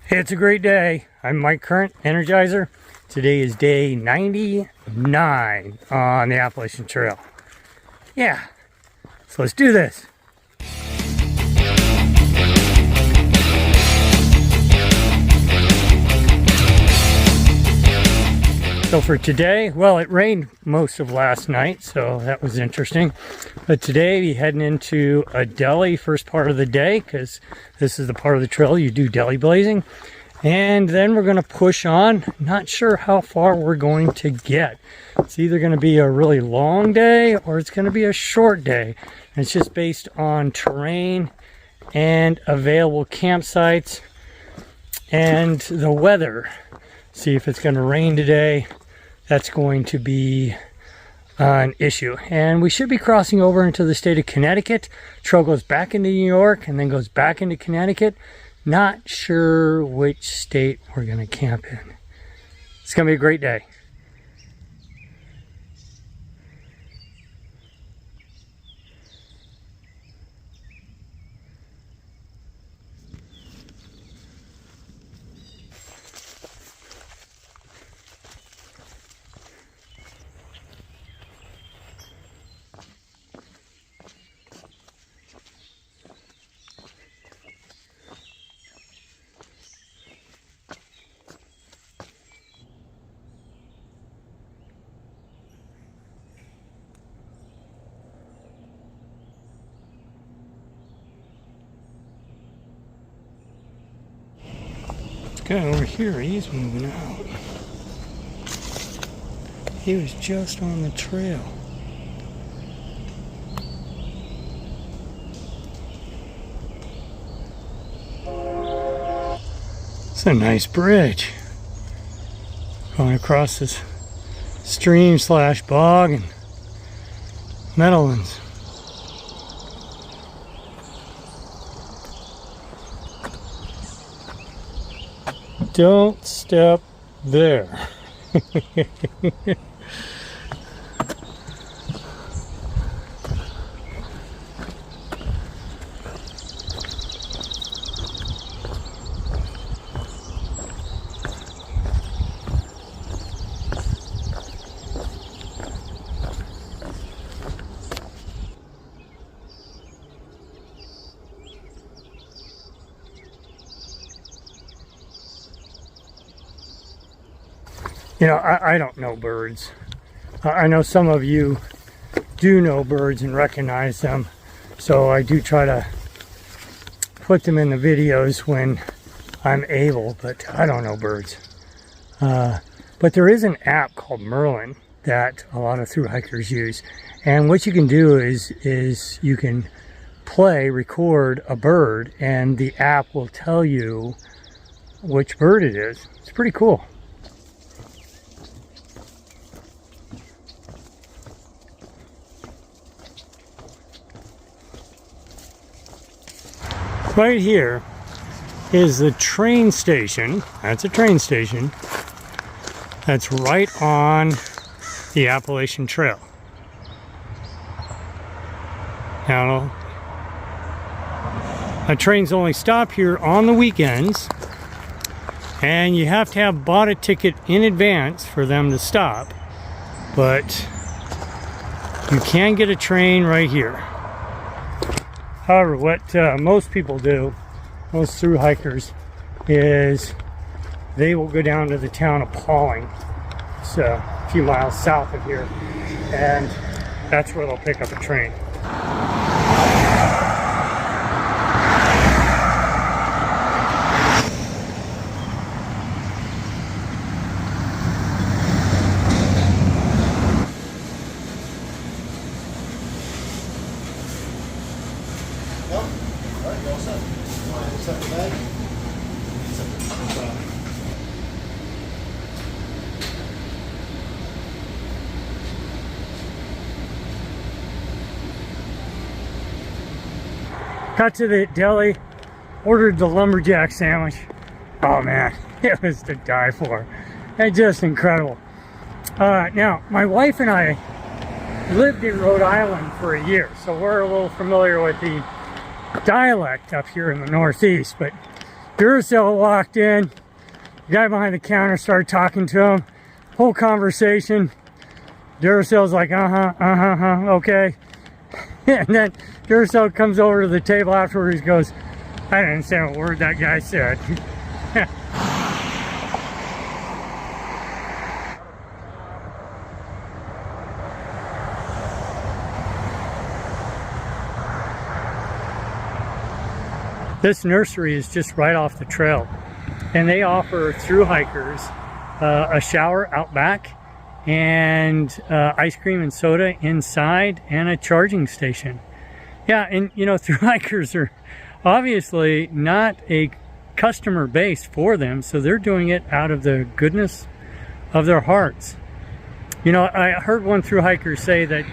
It's a great day. I'm Mike Current, Energizer. Today is day 99 on the Appalachian Trail. Yeah, so let's do this. So for today, well, it rained most of last night, so that was interesting. But today, we're heading into a Deli first part of the day, because this is the part of the trail you do Deli blazing. And then we're going to push on. Not sure how far we're going to get. It's either going to be a really long day or it's going to be a short day. And it's just based on terrain and available campsites and the weather. See if it's going to rain today. That's going to be an issue. And we should be crossing over into the state of Connecticut. Trail goes back into New York and then goes back into Connecticut. Not sure which state we're going to camp in. It's going to be a great day. Guy over here, he's moving out. He was just on the trail. It's a nice bridge. Going across this stream slash bog and meadowlands. Don't step there. You know, I don't know birds. I know some of you do know birds and recognize them. So I do try to put them in the videos when I'm able, but I don't know birds. But there is an app called Merlin that a lot of thru-hikers use. And what you can do is you can record a bird, and the app will tell you which bird it is. It's pretty cool. Right here is the train station. That's a train station. That's right on the Appalachian Trail. Now, trains only stop here on the weekends, and you have to have bought a ticket in advance for them to stop. But you can get a train right here. However, what most people do, most thru-hikers, is they will go down to the town of Pauling. It's a few miles south of here, and that's where they'll pick up a train. Got to the deli, ordered the lumberjack sandwich. Oh man, it was to die for. It's just incredible. Now, my wife and I lived in Rhode Island for a year, so we're a little familiar with the dialect up here in the Northeast. But Duracell walked in. The guy behind the counter started talking to him. Whole conversation. Duracell's like, okay. And then Duracell comes over to the table afterwards. He goes, I didn't understand a word that guy said. This nursery is just right off the trail, and they offer through hikers a shower out back and ice cream and soda inside and a charging station. Yeah, and you know, through hikers are obviously not a customer base for them, so they're doing it out of the goodness of their hearts. You know, I heard one through hiker say that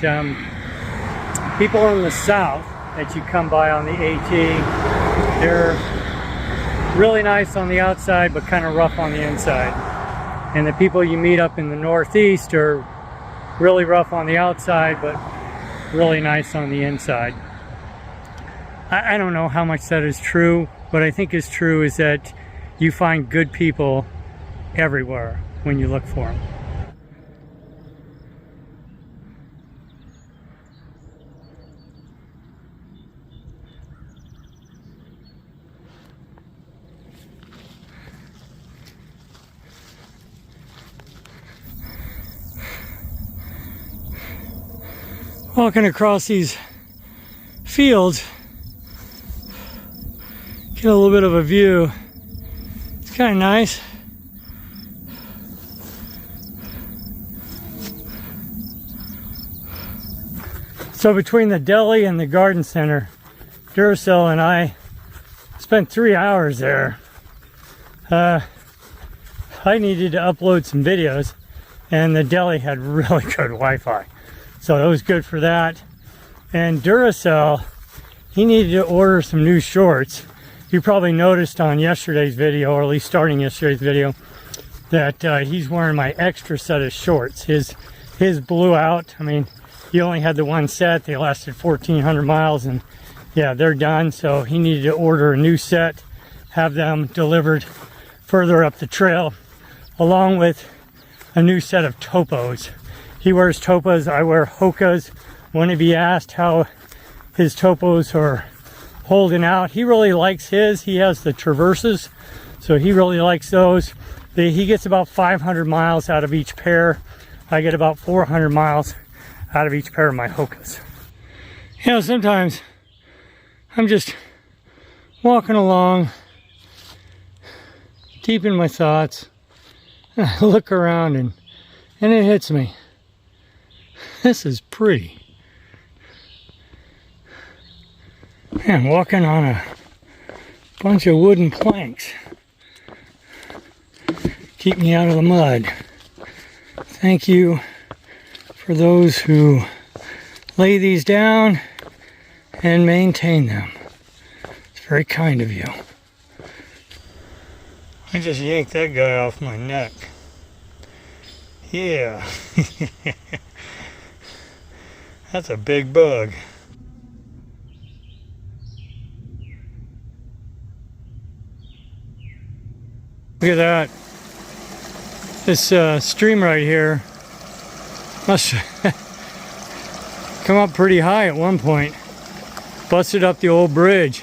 people in the south that you come by on the AT, they're really nice on the outside, but kind of rough on the inside. And the people you meet up in the Northeast are really rough on the outside, but really nice on the inside. I don't know how much that is true. What I think is true is that you find good people everywhere when you look for them. Walking across these fields, get a little bit of a view. It's kind of nice. So between the deli and the garden center, Duracell and I spent 3 hours there. I needed to upload some videos, and the deli had really good Wi-Fi. So it was good for that. And Duracell, he needed to order some new shorts. You probably noticed on yesterday's video, or at least starting yesterday's video, that he's wearing my extra set of shorts. His blew out. I mean, he only had the one set. They lasted 1,400 miles, and yeah, they're done. So he needed to order a new set, have them delivered further up the trail, along with a new set of topos. He wears topas, I wear hokas. When he be asked how his topos are holding out, he really likes his. He has the traverses, so he really likes those. He gets about 500 miles out of each pair. I get about 400 miles out of each pair of my hokas. You know, sometimes I'm just walking along, deep in my thoughts, and I look around and it hits me. This is pretty. Man, walking on a bunch of wooden planks. Keep me out of the mud. Thank you for those who lay these down and maintain them. It's very kind of you. I just yanked that guy off my neck. Yeah. That's a big bug. Look at that. This stream right here must come up pretty high at one point. Busted up the old bridge.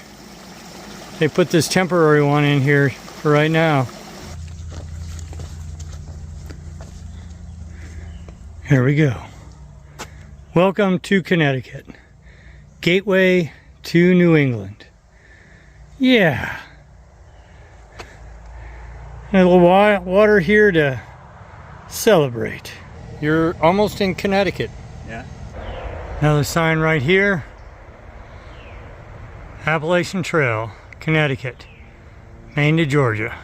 They put this temporary one in here for right now. Here we go. Welcome to Connecticut. Gateway to New England. Yeah. A little water here to celebrate. You're almost in Connecticut. Yeah. Another sign right here. Appalachian Trail, Connecticut, Maine to Georgia.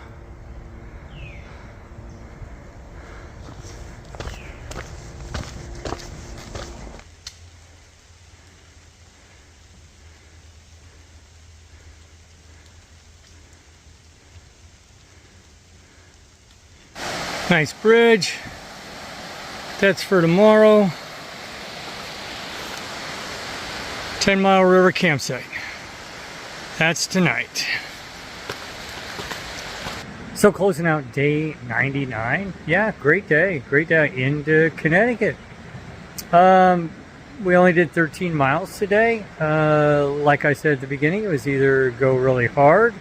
Nice bridge. That's for tomorrow. 10 Mile River campsite. That's tonight. So closing out day 99. Yeah, great day into Connecticut. We only did 13 miles today. Like I said at the beginning, it was either go really hard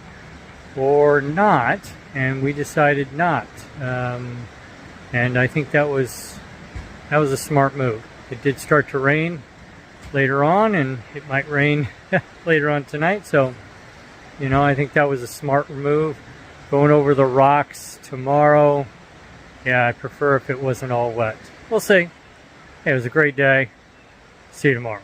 or not, and we decided not. And I think that was a smart move. It did start to rain later on, and it might rain later on tonight, so you know, I think that was a smart move. Going over the rocks tomorrow, yeah, I prefer if it wasn't all wet. We'll see. Hey, it was a great day. See you tomorrow.